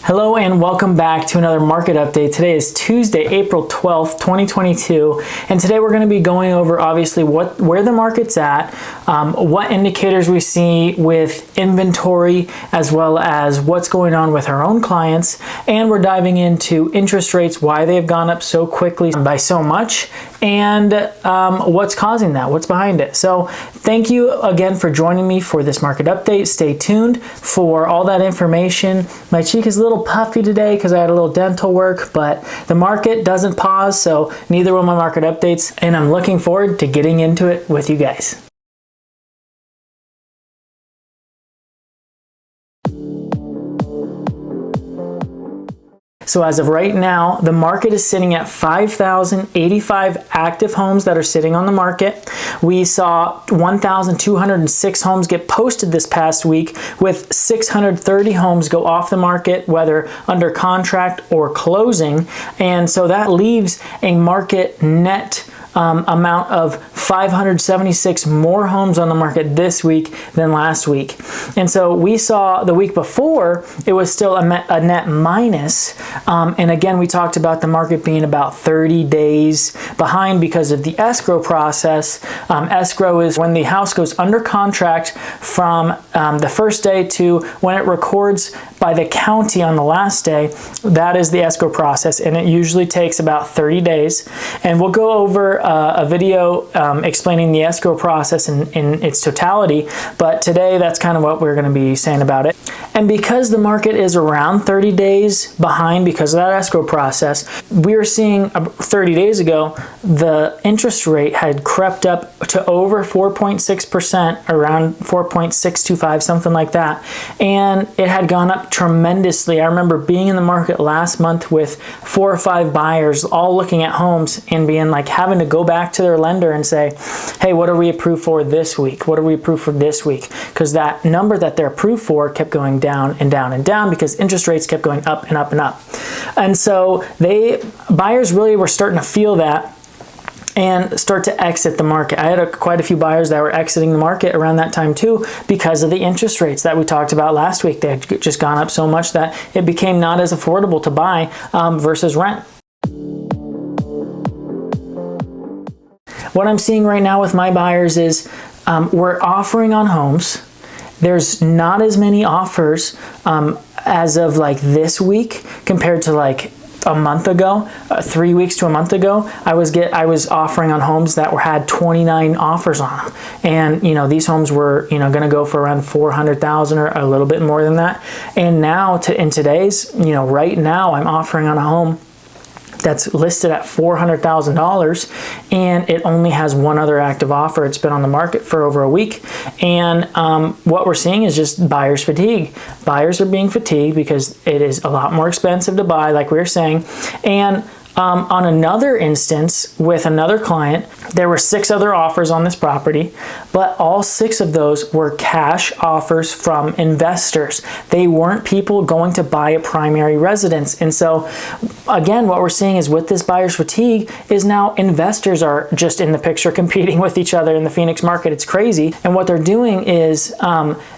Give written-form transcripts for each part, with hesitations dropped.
Hello and welcome back to another market update. Today is Tuesday, April 12th, 2022, and today we're going to be going over obviously where the market's at, what indicators we see with inventory, as well as what's going on with our own clients, and we're diving into interest rates, why they've gone up so quickly by so much, and what's causing that, what's behind it. So thank you again for joining me for this market update. Stay tuned for all that information. My cheek is a little puffy today because I had a little dental work, but the market doesn't pause, so neither will my market updates, and I'm looking forward to getting into it with you guys. So as of right now, the market is sitting at 5,085 active homes that are sitting on the market. We saw 1,206 homes get posted this past week, with 630 homes go off the market, whether under contract or closing. And so that leaves a market net amount of 576 more homes on the market this week than last week. And so we saw the week before, it was still a net minus. And again, we talked about the market being about 30 days behind because of the escrow process. Escrow is when the house goes under contract from the first day to when it records by the county on the last day. That is the escrow process, and it usually takes about 30 days. And we'll go over a video explaining the escrow process in its totality, but today that's kind of what we're going to be saying about it. And because the market is around 30 days behind because of that escrow process, we were seeing 30 days ago the interest rate had crept up to over 4.6%, around 4.625, something like that, and it had gone up tremendously. I remember being in the market last month with 4 or 5 buyers all looking at homes and being like, having to go back to their lender and say, hey, what are we approved for this week? What are we approved for this week? Because that number that they're approved for kept going down and down and down because interest rates kept going up and up and up. And so buyers really were starting to feel that and start to exit the market. I had quite a few buyers that were exiting the market around that time too because of the interest rates that we talked about last week. They had just gone up so much that it became not as affordable to buy versus rent. What I'm seeing right now with my buyers is we're offering on homes. There's not as many offers as of like this week compared to like a month ago, 3 weeks to a month ago. I was offering on homes that had 29 offers on them, and these homes were going to go for around 400,000 or a little bit more than that. And now in today's right now I'm offering on a home that's listed at $400,000, and it only has one other active offer. It's been on the market for over a week, and what we're seeing is just buyers fatigue. Buyers are being fatigued because it is a lot more expensive to buy, like we were saying. And on another instance with another client, there were 6 other offers on this property, but all 6 of those were cash offers from investors. They weren't people going to buy a primary residence. And so again, what we're seeing is with this buyer's fatigue is now investors are just in the picture competing with each other in the Phoenix market. It's crazy. And what they're doing is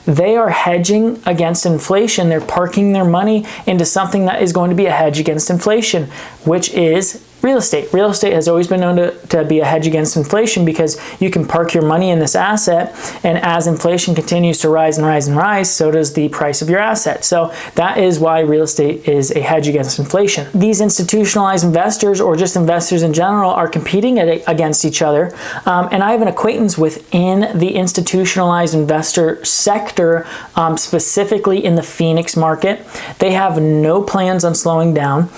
they are hedging against inflation. They're parking their money into something that is going to be a hedge against inflation, which is real estate. Real estate has always been known to be a hedge against inflation because you can park your money in this asset, and as inflation continues to rise and rise and rise, so does the price of your asset. So that is why real estate is a hedge against inflation. These institutionalized investors, or just investors in general, are competing against each other. And I have an acquaintance within the institutionalized investor sector, specifically in the Phoenix market. They have no plans on slowing down.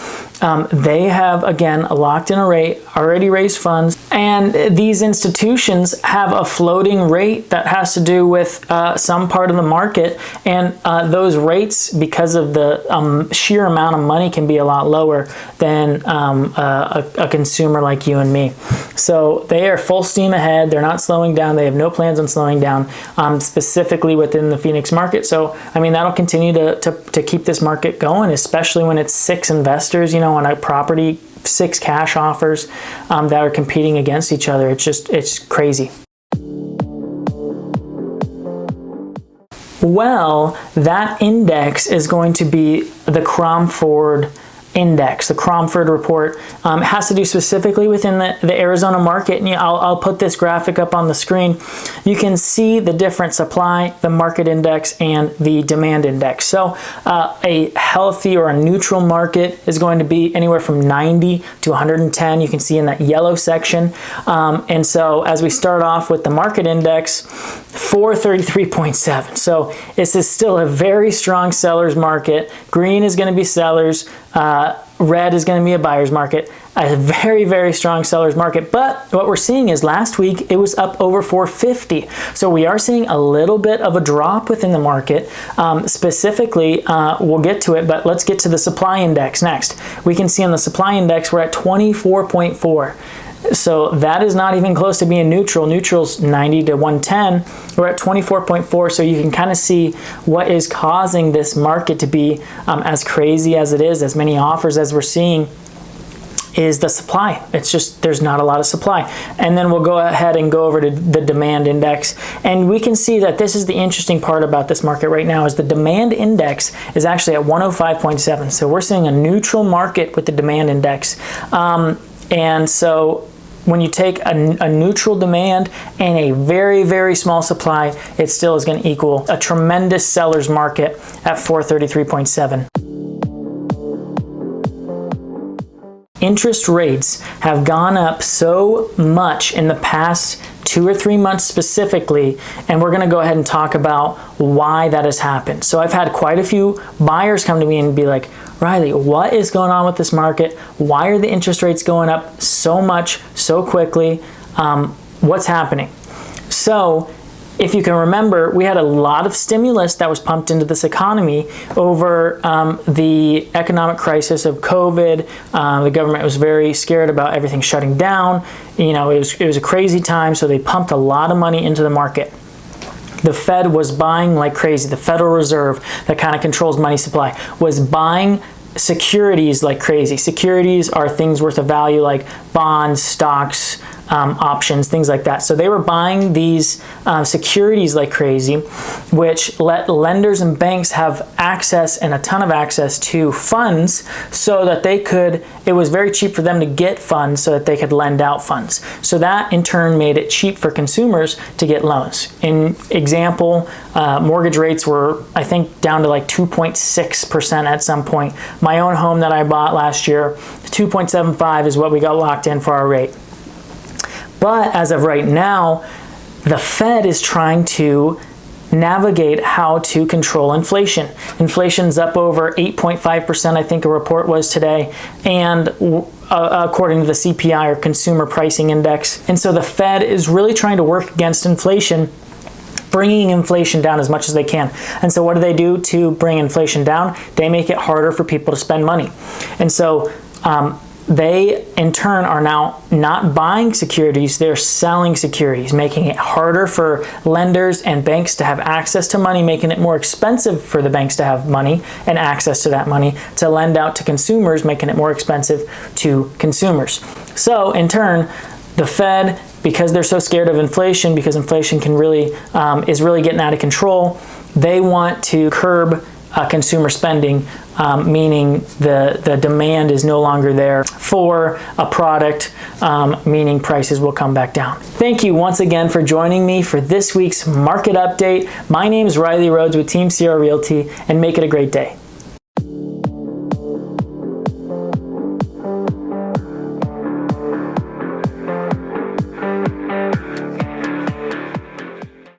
They have, again, locked in a rate, already raised funds, and these institutions have a floating rate that has to do with some part of the market, and those rates, because of the sheer amount of money, can be a lot lower than a consumer like you and me. So they are full steam ahead. They're not slowing down. They have no plans on slowing down, specifically within the Phoenix market. So, I mean, that'll continue to keep this market going, especially when it's 6 investors, on a property, 6 cash offers that are competing against each other. It's crazy. Well, that index is going to be the Cromford index. The Cromford report has to do specifically within the Arizona market. And I'll put this graphic up on the screen. You can see the different supply, the market index, and the demand index. So a healthy or a neutral market is going to be anywhere from 90 to 110. You can see in that yellow section. And so as we start off with the market index, 433.7. So this is still a very strong seller's market. Green is going to be sellers. Red is going to be a buyer's market, a very, very strong seller's market. But what we're seeing is last week it was up over 450. So we are seeing a little bit of a drop within the market. Specifically, we'll get to it, but let's get to the supply index next. We can see on the supply index we're at 24.4. So that is not even close to being neutral. Neutral's 90 to 110. We're at 24.4, so you can kind of see what is causing this market to be as crazy as it is, as many offers as we're seeing, is the supply. It's just, there's not a lot of supply. And then we'll go ahead and go over to the demand index. And we can see that this is the interesting part about this market right now, is the demand index is actually at 105.7. So we're seeing a neutral market with the demand index. And so when you take a neutral demand and a very, very small supply, it still is going to equal a tremendous seller's market at 433.7. Interest rates have gone up so much in the past 2 or 3 months specifically, and we're going to go ahead and talk about why that has happened. So I've had quite a few buyers come to me and be like, Riley, what is going on with this market? Why are the interest rates going up so much, so quickly? What's happening? So if you can remember, we had a lot of stimulus that was pumped into this economy over the economic crisis of COVID. The government was very scared about everything shutting down. You know, it was a crazy time, so they pumped a lot of money into the market. The Fed was buying like crazy. The Federal Reserve, that kind of controls money supply, was buying securities like crazy. Securities are things worth of value like bonds, stocks, options, things like that. So they were buying these securities like crazy, which let lenders and banks have access, and a ton of access to funds, so that they could, it was very cheap for them to get funds so that they could lend out funds. So that in turn made it cheap for consumers to get loans. In example, mortgage rates were, I think, down to like 2.6% at some point. My own home that I bought last year, 2.75 is what we got locked in for our rate. But as of right now, the Fed is trying to navigate how to control inflation. Inflation's up over 8.5%, I think a report was today, and according to the CPI, or Consumer Pricing Index. And so the Fed is really trying to work against inflation, bringing inflation down as much as they can. And so what do to bring inflation down? They make it harder for people to spend money. And so they, in turn, are now not buying securities, they're selling securities, making it harder for lenders and banks to have access to money, making it more expensive for the banks to have money and access to that money to lend out to consumers, making it more expensive to consumers. So, in turn, the Fed, because they're so scared of inflation, because inflation can really is really getting out of control, they want to curb consumer spending, meaning the demand is no longer there for a product, meaning prices will come back down. Thank you once again for joining me for this week's market update. My name is Riley Rhodes with Team Sierra Realty, and make it a great day.